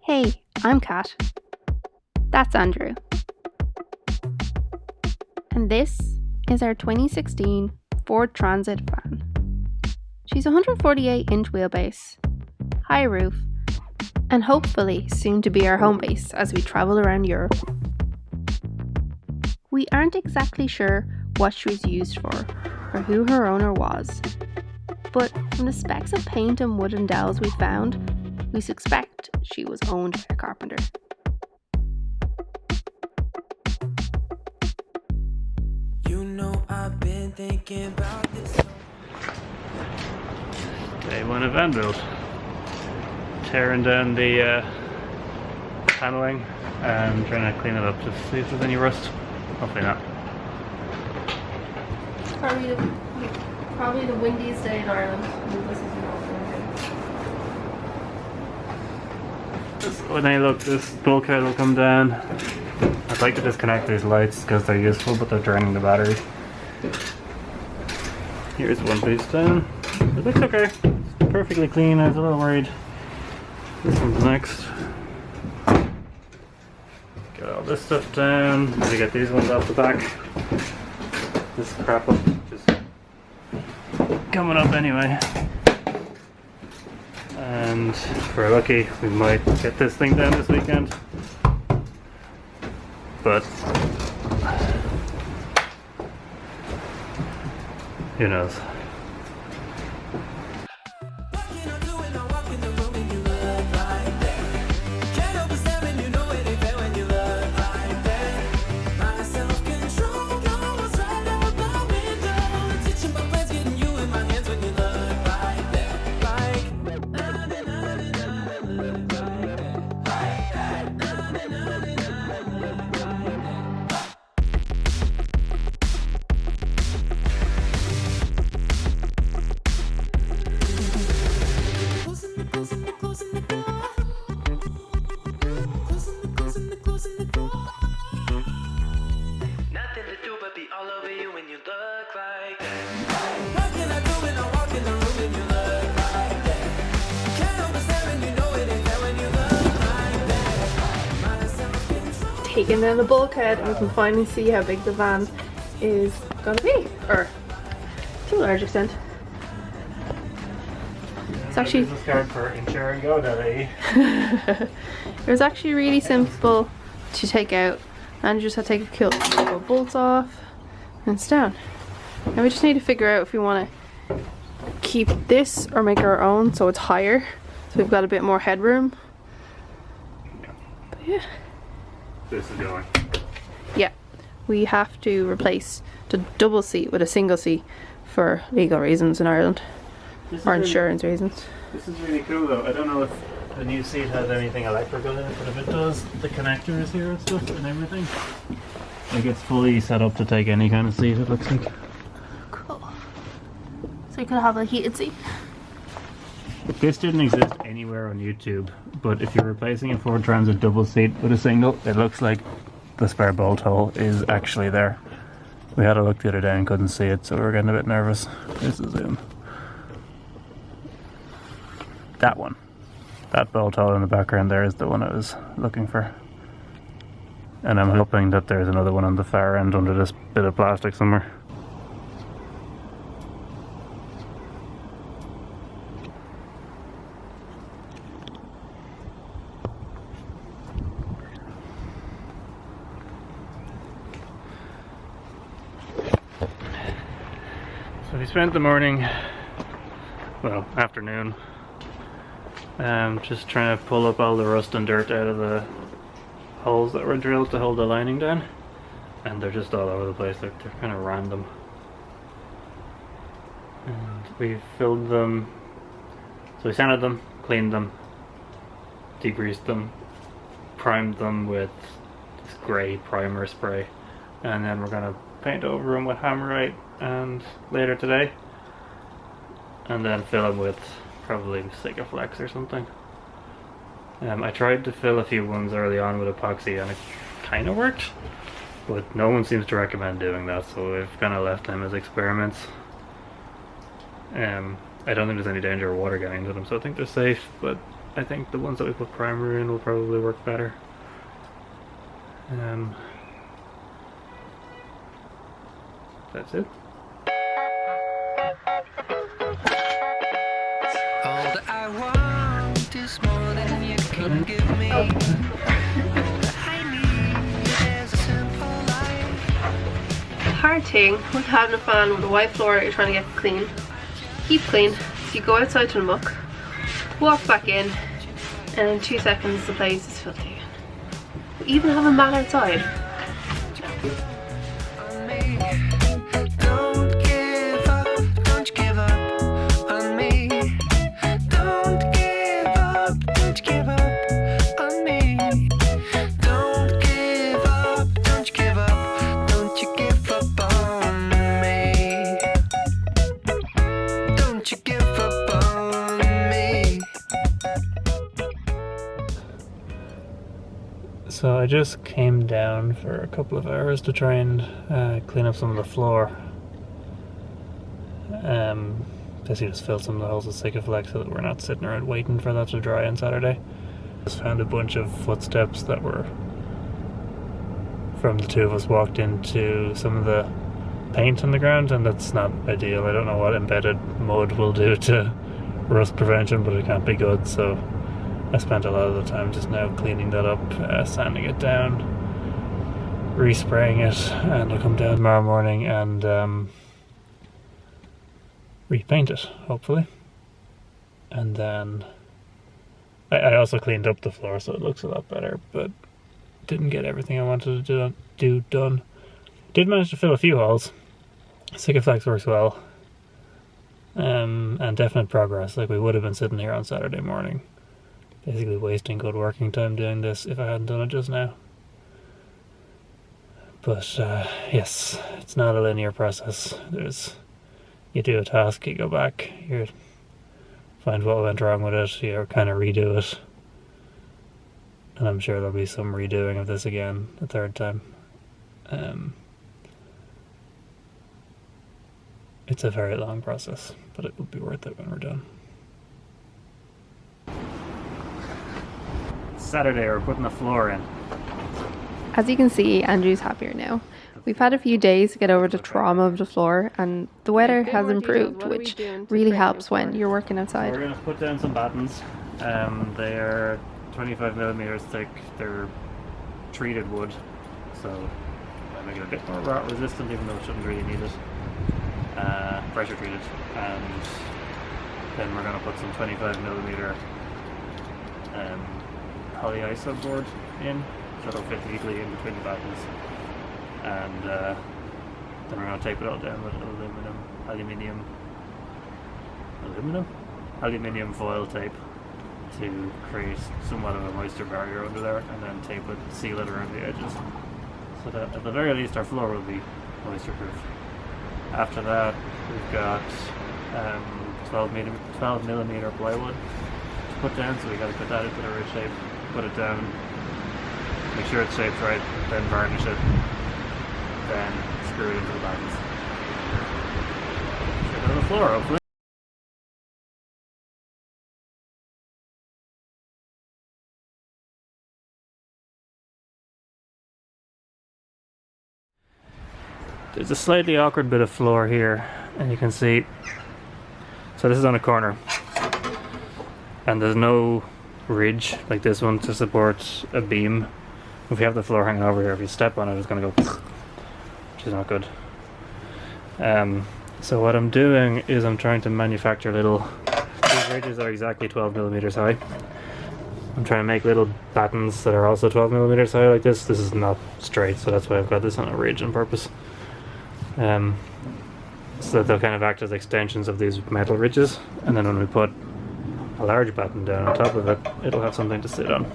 Hey, I'm Kat. That's Andrew. And this is our 2016 Ford Transit van. She's 148-inch wheelbase, high roof, and hopefully soon to be our home base as we travel around Europe. We aren't exactly sure what she was used for or who her owner was, but from the specks of paint and wooden dowels we found, we suspect she was owned by a carpenter. You know I've been thinking about this. Day one of van build. Tearing down the paneling and trying to clean it up to see if there's any rust. Hopefully not. Probably the windiest day in Ireland. When I look, this bulkhead will come down. I'd like to disconnect these lights because they're useful, but they're draining the battery. Here's one piece down. It looks okay. It's perfectly clean. I was a little worried. This one's next. Get all this stuff down. Maybe get these ones off the back. This crap up is coming up anyway. And if we're lucky, we might get this thing down this weekend. But who knows? Taking down the bulkhead, and we can finally see how big the van is gonna be, or to a large extent. It's actually business card for insuringgo.ie. it was actually really simple to take out, and you just had to take a couple of bolts off, and it's down. Now we just need to figure out if we want to keep this or make our own so it's higher, so we've got a bit more headroom. But yeah. This is going. Yeah, we have to replace the double seat with a single seat for legal reasons in Ireland, or insurance reasons. This is really cool though. I don't know if the new seat has anything electrical in it, but if it does, the connector is here and stuff and everything. Like it's fully set up to take any kind of seat, it looks like. Cool. So you could have a heated seat. This didn't exist anywhere on YouTube, but if you're replacing a Ford Transit double seat with a single, it looks like the spare bolt hole is actually there. We had a look the other day and couldn't see it, so we were getting a bit nervous. Here's the zoom. That one. That bolt hole in the background there is the one I was looking for. And I'm hoping that there's another one on the far end under this bit of plastic somewhere. So we spent the morning, well, afternoon, just trying to pull up all the rust and dirt out of the holes that were drilled to hold the lining down, and they're just all over the place. They're kind of random. And we filled them, so we sanded them, cleaned them, degreased them, primed them with this grey primer spray, and then we're going to paint over them with Hammerite and later today, and then fill them with probably Sikaflex or something. I tried to fill a few ones early on with epoxy and it kind of worked, but no one seems to recommend doing that, so we've kind of left them as experiments. I don't think there's any danger of water getting into them, so I think they're safe, but I think the ones that we put primer in will probably work better. That's it. All that I want is more than you can give me. All that I need is a simple life. The hard thing with having a fan with a white floor that you're trying to get clean, keep clean, so you go outside to the muck, walk back in, and in 2 seconds the place is filthy again. We even have a mat outside. On me. Don't give up, don't you give up on me. Don't give up, don't you give up on me. Don't give up, don't you give up, don't you give up on me. Don't you give up on me. So I just came down for a couple of hours to try and clean up some of the floor. Basically just fill some of the holes with Sikaflex so that we're not sitting around waiting for that to dry on Saturday. Just found a bunch of footsteps that were from the two of us walked into some of the paint on the ground, and that's not ideal. I don't know what embedded mud will do to rust prevention, but it can't be good, so I spent a lot of the time just now cleaning that up, sanding it down, respraying it, and I'll come down tomorrow morning and repaint it, hopefully. And then I also cleaned up the floor so it looks a lot better, but didn't get everything I wanted to do done. Did manage to fill a few holes. Sikaflex works well, and definite progress. Like, we would have been sitting here on Saturday morning basically wasting good working time doing this if I hadn't done it just now. But yes, it's not a linear process. You do a task, you go back, you find what went wrong with it, you kind of redo it, and I'm sure there'll be some redoing of this again a third time. It's a very long process, but it will be worth it when we're done. Saturday, we're putting the floor in. As you can see, Andrew's happier now. We've had a few days to get over the trauma of the floor, and the weather has improved, which really helps when you're working outside. We're going to put down some battens. They are 25mm thick. They're treated wood, so I make it a bit more rot resistant, even though it shouldn't really need it. Pressure treated, and then we're going to put some 25mm polyiso board in, so it'll fit neatly in between the battens. And then we're going to tape it all down with aluminium foil tape to create somewhat of a moisture barrier under there, and then tape it, seal it around the edges, so that at the very least our floor will be moisture proof. After that, we've got 12mm plywood to put down, so we got to put that into the right shape, put it down, make sure it's shaped right, then varnish it, then screw it into the battens. Get it on the floor, hopefully. There's a slightly awkward bit of floor here, and you can see, so this is on a corner, and there's no ridge like this one to support a beam. If you have the floor hanging over here, if you step on it, it's going to go, which is not good. So what I'm doing is I'm trying to manufacture these ridges are exactly 12mm high. I'm trying to make little battens that are also 12mm high like this. This is not straight, so that's why I've got this on a ridge on purpose. So that they'll kind of act as extensions of these metal ridges, and then when we put a large batten down on top of it, it'll have something to sit on,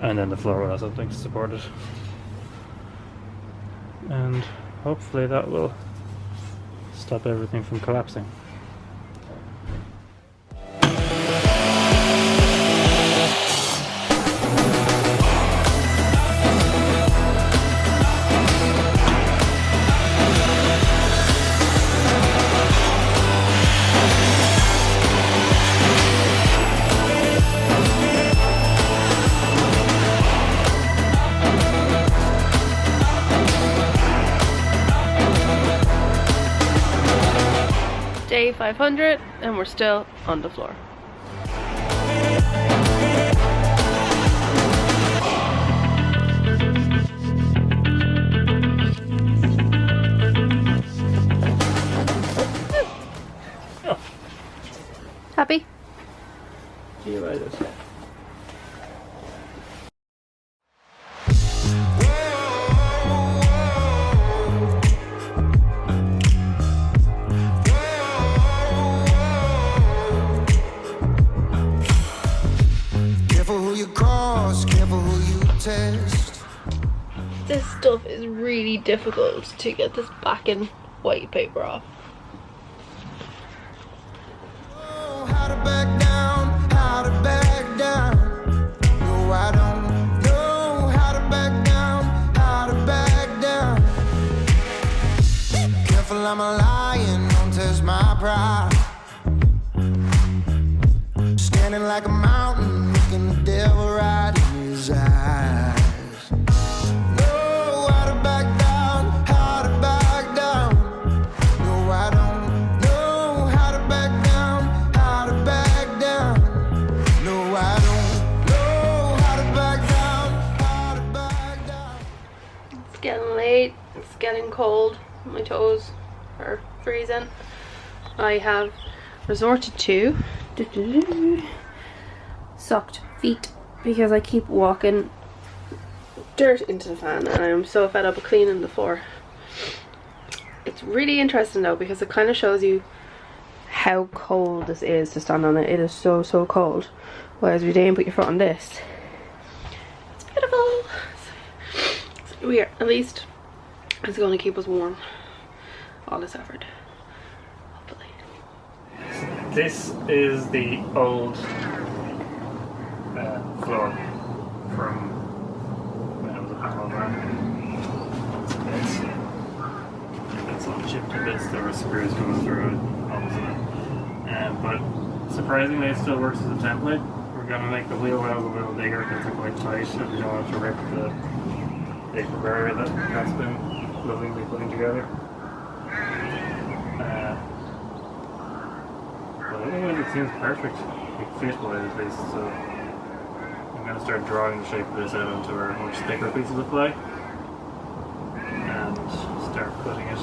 and then the floor will have something to support it, and hopefully that will stop everything from collapsing. day 500 and we're still on the floor. Happy? Delighted. Careful who you cross, careful who you test. This stuff is really difficult to get this back in white paper off. Oh, how to back down, how to back down. No, I don't know how to back down, how to back down. Careful, I'm a lion, don't test my pride. Standing like a mountain, looking the devil right in his eyes. Know how to back down, how to back down. No, I don't know how to back down, how to back down. No, I don't know how to back down, how to back down. It's getting late, it's getting cold, my toes are freezing. I have resorted to socked feet because I keep walking dirt into the fan and I'm so fed up of cleaning the floor. It's really interesting though because it kind of shows you how cold this is to stand on it. It is so cold, whereas if you didn't put your foot on this, it's beautiful. So we are, at least it's going to keep us warm all this effort, hopefully. This is the old floor from when it was a panel van. It's all chipped to bits. There were screws coming through it, obviously. But surprisingly, it still works as a template. We're going to make the wheel wells a little bigger because they're quite tight, so we don't have to rip the paper barrier that's been lovingly putting together. But otherwise it seems perfect, like fit-wise at least, so I'm going to start drawing the shape of this out onto our much thicker pieces of ply and start cutting it,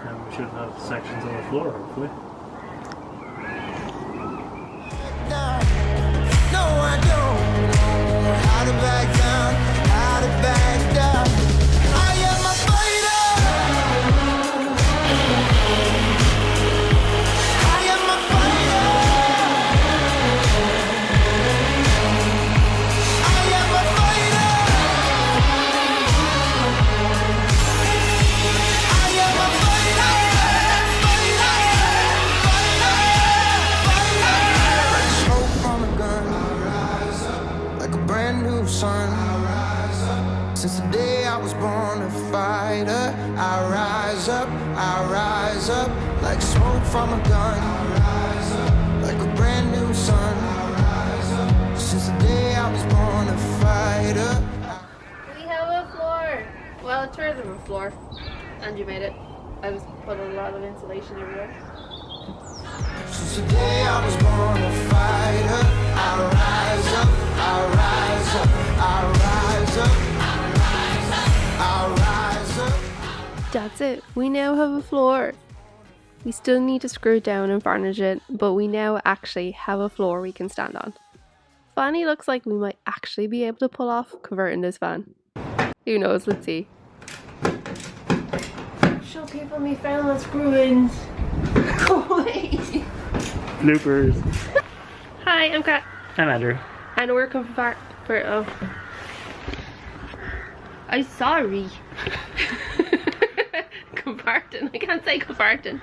and we should have sections on the floor hopefully. No, I don't know how to back down, how to back down. I am a fighter. I am a fighter. I am a fighter. I am a fighter. Smoke from a gun, like a brand new sun. Since the day I was born a fighter, I rise up like smoke from a gun, like a brand new sun. Since the day I was born a fighter. We have a floor. Well, a third of a floor, and you made it. I just put a lot of insulation everywhere. Since the day I was born a fighter, I rise up, I rise up, I rise up, I rise up. That's it. We now have a floor. We still need to screw it down and varnish it, but we now actually have a floor we can stand on. Finally looks like we might actually be able to pull off converting this van. Who knows? Let's see. Show people me found screw-ins. Go away. Bloopers. Hi, I'm Kat. I'm Andrew. And we're oh. I'm sorry. Comparting. I can't say comparting.